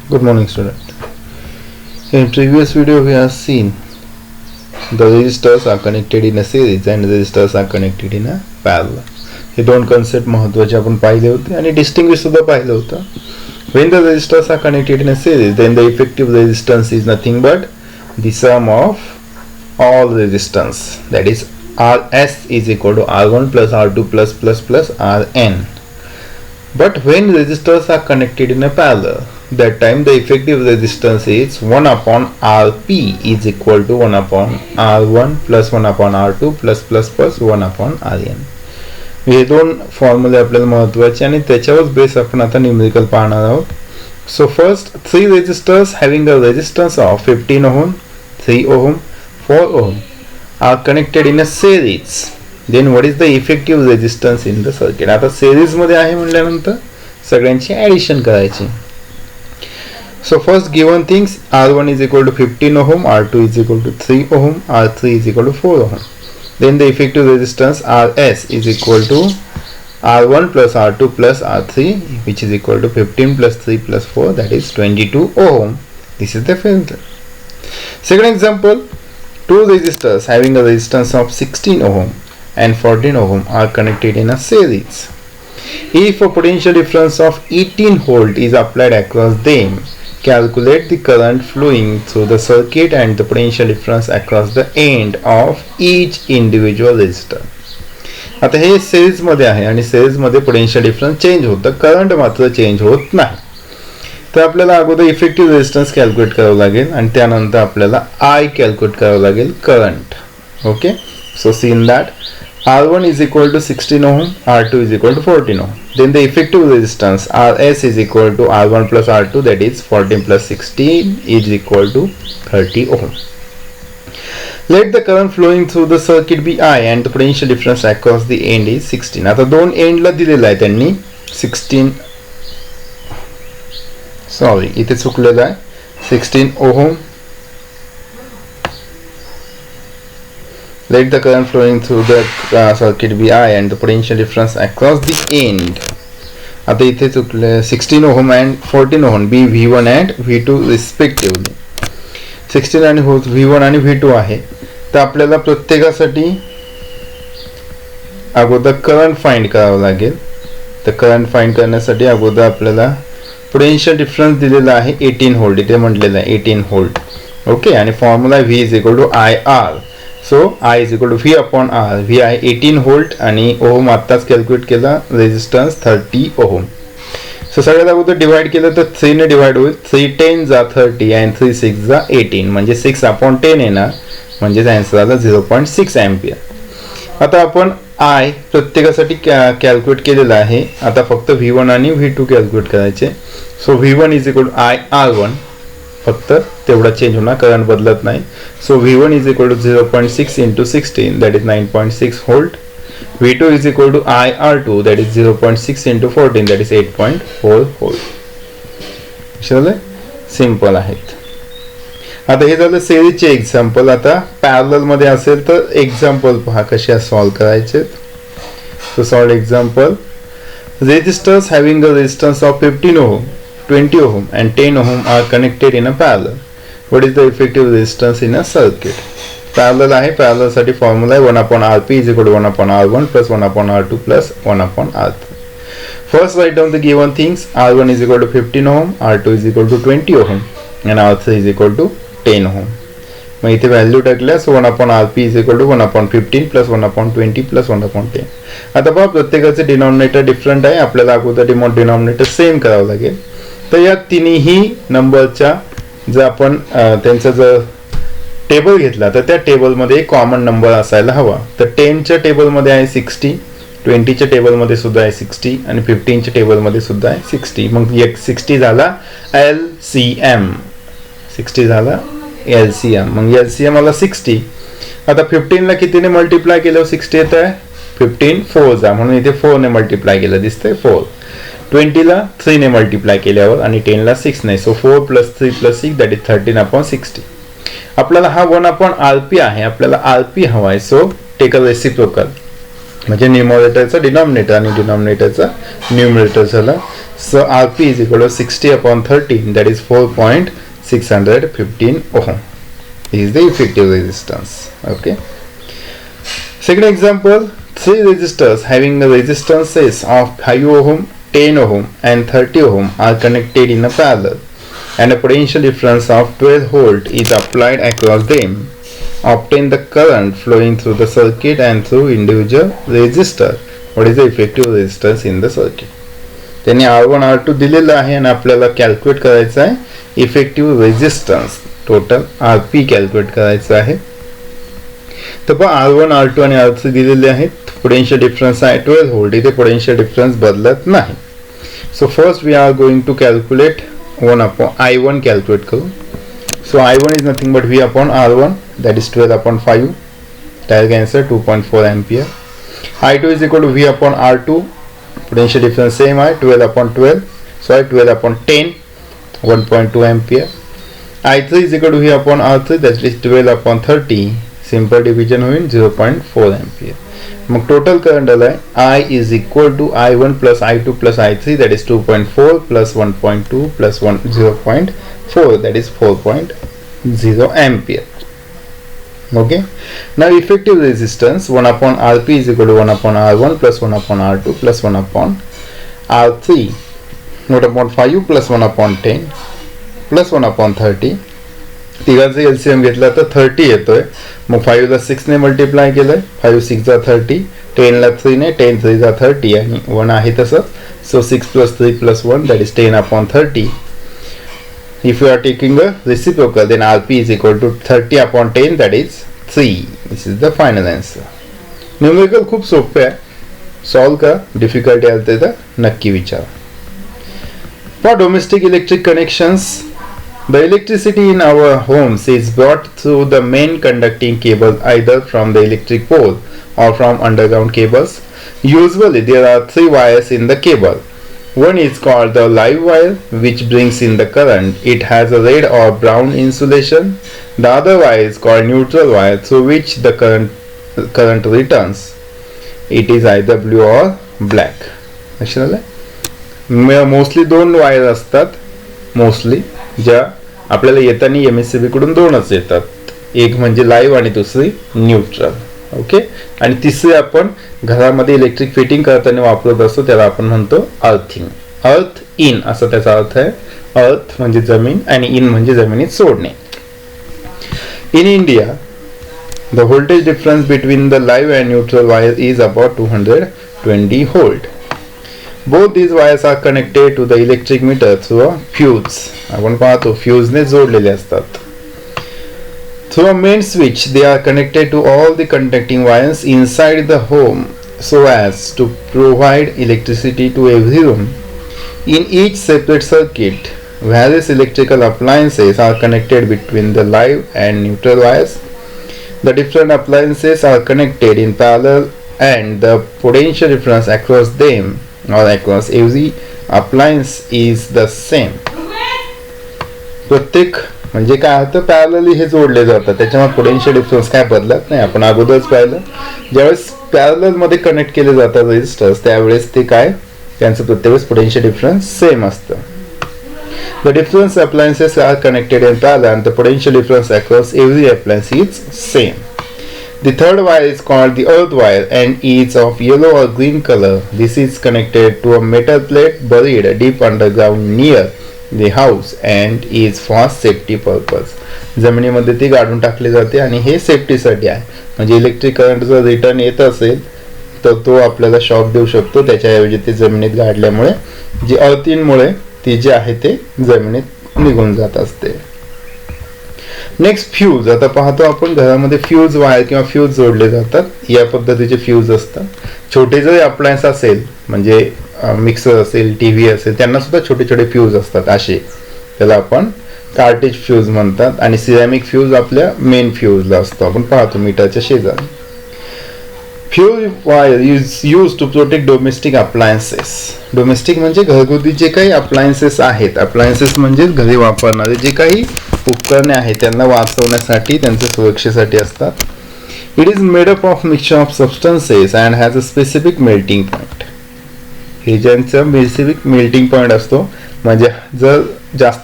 Good morning, student. In previous video we have seen the resistors are connected in a series and resistors are connected in a parallel. हे दोन concept महत्त्वाचे आपण पाहिले होते आणि distinguish सुद्धा पाहिलं होतं. When the resistors are connected in a series, then the effective resistance is nothing but the sum of all resistance, that is Rs is equal to R1 plus R2 plus Rn. But when resistors are connected in a parallel, that time the effective resistance is 1 upon Rp is equal to 1 upon R1 plus 1 upon R2 plus 1 upon Rn. हे दोन फॉर्म्युले आपल्याला महत्त्वाचे आणि त्याच्यावर base आपण आता numerical पाहणार आहोत. So first, 3 resistors having a resistance of 15 ohm, 3 ohm, 4 ohm are connected in a series. Then what is the effective resistance in the circuit? आता series मध्ये आहे म्हटल्यानंतर सगळ्यांची ॲडिशन करायची. So first given things, R1 is equal to 15 ohm, R2 is equal to 3 ohm, R3 is equal to 4 ohm. Then the effective resistance Rs is equal to R1 plus R2 plus R3, which is equal to 15 plus 3 plus 4, that is 22 ohm. This is the filter. Second example, 2 resistors having a resistance of 16 ohm and 14 ohm are connected in a series. If a potential difference of 18 volt is applied across them, calculate the current flowing through the circuit and the potential difference across the end of each individual resistor. आता हे series मध्ये आहे आणि series मध्ये potential difference change होतं, current मात्र change होत नाही. तर आपल्याला अगोदर इफेक्टिव्ह रेजिस्टन्स कॅल्क्युलेट करावं लागेल आणि त्यानंतर आपल्याला I कॅल्क्युलेट करावं लागेल current. Okay, so scene that R1 is equal to 16 ohm, R2 is equal to 14 ohm. Then the effective resistance Rs is equal to R1 plus R2, that is 14 plus 16 is equal to 30 ohm. Let the current flowing through the circuit be I and the potential difference across the end is 16. आता दोन एंडला दिलेला आहे त्यांनी 16, sorry इथे चुकलेलं आहे, 16 ohm. Let the current flowing through the circuit be I and the potential difference across the end. आता इथे चुकले, 16 ohm and 14 ohm be V1 and V2 respectively. 16 आणि V1 आणि V2 आहे. तर आपल्याला प्रत्येकासाठी अगोदर करंट फाइंड करावं लागेल. तर करंट फाइंड करण्यासाठी अगोदर आपल्याला पोटेन्शियल डिफरन्स दिलेला आहे 18 व्होल्ट, इथे म्हटलेलं आहे 18 व्होल्ट. ओके, आणि formula V is equal to IR. So I is equal to V upon R. V आहे 18 व्होल्ट आणि ओहम आत्ताच कॅल्क्युलेट केला, रेजिस्टन्स 30 ओहम. सो सगळ्यात अगोदर डिवाइड केलं तर 3 ने डिवाइड होईल, 3 10 जा 30 आणि 3 6 जा 18, म्हणजे 6 upon 10 येणार, म्हणजे आन्सर आला 0.6 एम्पियर. आता आपण I प्रत्येकासाठी कॅल्क्युलेट केलेलं आहे. आता फक्त V1 आणि V2 कॅल्क्युलेट करायचे. So V1 is equal to IR1, फक्त तेवढा चेंज होणार, करंट बदलत नाही. So V1 is equal to 0.6 into 16, that is 9.6 volt. V2 is equal to IR2, that is 0.6 into 14, that is 8.4 volt. Simple आहेत. आता हे झालं सिरीजचे एक्झाम्पल. आता पॅरलल मध्ये असेल तर एक्झाम्पल पहा कशा सॉल्व करायचे. So solve example. Resistors having a resistance of 15 ohm, 20 ohm and 10 ohm are connected in a parallel. What is the effective resistance in a circuit? Parallel आहे, parallel साठी formula आहे 1 upon Rp is equal to 1 upon R1 plus 1 upon R2 plus 1 upon R3. First write down the given things. R1 is equal to 15 ohm, R2 is equal to 20 ohm and R3 is equal to 10 ohm. मग इथे value टाकल्या, so 1 upon Rp is equal to 1 upon 15 plus 1 upon 20 plus 1 upon 10. आता पहा प्रत्येकाचे denominator different आहे, आपल्याला अगोदर denominator same करावं लागेल. तर या तिन्ही नंबरच्या जर आपण त्यांचा जर टेबल घेतला तर त्या टेबलमध्ये एक कॉमन नंबर असायला हवा. तर 10च्या टेबलमध्ये आहे 60, 20च्या टेबलमध्ये सुद्धा आहे 60 आणि 15च्या टेबलमध्ये सुद्धा आहे 60. मग एक 60 झाला LCM, 60 झाला LCM. मग LCM आला 60. आता 15ला कितीने मल्टिप्लाय केल्यावर 60 येत आहे, 15 4 जा, म्हणून इथे 4 ने मल्टिप्लाय केलं दिसतंय 4. 20ला 3 ने मल्टिप्लाय केल्यावर आणि 10ला 6 ने, so 4 plus 3 plus 6 that is 13 upon 60. आपल्याला हा 1 upon Rp आहे, आपल्याला Rp हवा आहे. So take a reciprocal. म्हणजे न्यूमरेटरचा डिनॉमिनेटर आणि डिनॉमिनेटरचा न्यूमरेटर झाला. So RP is equal to 60/13, that is 4.615 ohm is the effective resistance. Okay. Second example, three resistors having the resistances of 5 ohm, 10 ohm and 30 ohm are connected in a parallel and a potential difference of 12 volt is applied across them. Obtain the current flowing through the circuit and through individual resistor. What is the effective resistance in the circuit? त्यांनी R1 R2 दिलेलं आहे आणि आपल्याला calculate करायचं आहे effective resistance, total RP calculate करायचं आहे. तर पहा R1 R2 आणि R3 दिलेले आहेत. पोटेन्शियल डिफरन्स आहे 12 व्होल्ट, इथे पोटेन्शियल डिफरन्स बदलत नाही. So first we are going to calculate I1 calculate करू. So I1 is nothing but V upon R1, that is 12/5, direct answer 2.4 ampere. I2 is equal to V upon R2, potential difference same है 12/12, sorry 12/10, 1.2 ampere. I3 is equal to V upon R3, that is 12/30, simple division होईल 0.4 ampere. मग total current आला आहे I is equal to I1 plus I2 plus I3, that is 2.4 plus 1.2 plus 0.4, that is 4.0 ampere. Okay. Now effective resistance 1 upon RP is equal to 1 upon R1 plus 1 upon R2 plus 1 upon R3, 1 upon 5 plus 1 upon 10 plus 1 upon 30. तिघांचा LCM घेतला तर 30 येतोय. मग 5 ला 6 ने multiply केलंय, 5 6 जा 30, 10 ला 3 ने 10 3 जा 30 आणि 1 आहे तसं. So 6 plus 3 plus 1, that is 10 upon 30. If you are taking a reciprocal, then RP is equal to 30 upon 10, that is 3. This is the final answer. Numerical खूप सोपे आहे, सॉल्व का डिफिकल्टी आली तर नक्की विचारा. For domestic electric connections, the electricity in our homes is brought through the main conducting cable either from the electric pole or from underground cables. Usually there are 3 wires in the cable. One is called the live wire, which brings in the current. It has a red or brown insulation. The other wire is called neutral wire, through which the current returns. It is either blue or black. Mostly 2 wire असतात, mostly ज्या आपल्याला येताना MSCB कडून 2च येतात. एक म्हणजे live आणि दुसरी न्यूट्रल. ओके. आणि तिसरी आपण घरामध्ये इलेक्ट्रिक फिटिंग करताना वापरत असतो, त्याला आपण म्हणतो अर्थिंग. अर्थ इन असा त्याचा अर्थ आहे. अर्थ म्हणजे जमीन आणि इन म्हणजे जमिनीत सोडणे. In India the voltage difference between the live and neutral wire is about 220 volt. Both these wires are connected to the electric meter through a fuse. आपण पाहतो फ्यूजने जोडलेले असतात. Through a main switch, they are connected to all the conducting wires inside the home so as to provide electricity to every room. In each separate circuit, various electrical appliances are connected between the live and neutral wires. The different appliances are connected in parallel and the potential difference across them or across every appliance is the same. प्रत्येक म्हणजे काय होतं, parallelly हे जोडले जातात, त्याच्यामुळे potential difference काय बदलत नाही. आपण अगोदरच पाहिलं, ज्यावेळेस पॅरलल मध्ये कनेक्ट केले जातात रेजिस्टर्स, त्यावेळेस ते काय, त्यांचं प्रत्येक वेळेस पोटेन्शियल डिफरन्स सेम असतं. The different appliances are connected in parallel and the potential difference across every appliance is same. The third wire is called the earth wire and is of yellow or green color. This is connected to a metal plate buried deep underground near the house and is for safety purpose. जमिनीमध्ये ती गाडून टाकली जाते आणि हे सेफ्टीसाठी आहे. म्हणजे इलेक्ट्रिक करंट जर रिटर्न येत असेल तर तो आपल्याला शॉक देऊ शकतो, त्याच्याऐवजी ते जमिनीत गाडल्यामुळे जी अर्थिंगमुळे ती जे आहे ते जमिनीत निघून जात असते. Next fuse. आता पाहतो आपण घरामध्ये फ्यूज वायर किंवा फ्यूज जोडले जातात. या पद्धतीचे फ्यूज असतात. छोटे जरी अप्लायन्स असेल, म्हणजे मिक्सर असेल, टीव्ही असेल, त्यांना सुद्धा छोटे छोटे फ्यूज असतात असे, त्याला आपण कार्टेज फ्यूज म्हणतात. आणि सिरॅमिक फ्यूज आपल्या मेन फ्यूजला असतो, आपण पाहतो मीटरच्या शेजारी. Fuse wire is use to protect domestic appliances. Domestic म्हणजे घरगुती जे काही अप्लायन्सेस आहेत, अप्लायन्सेस म्हणजे घरी वापरणारे जे काही उपकरणे आहेत त्यांना वाचवण्यासाठी, त्यांच्या सुरक्षेसाठी असतात. It is made up of mixture of substances and has a specific melting point. हे ज्यांचा स्पेसिफिक मेल्टिंग पॉइंट असतो, म्हणजे जर जास्त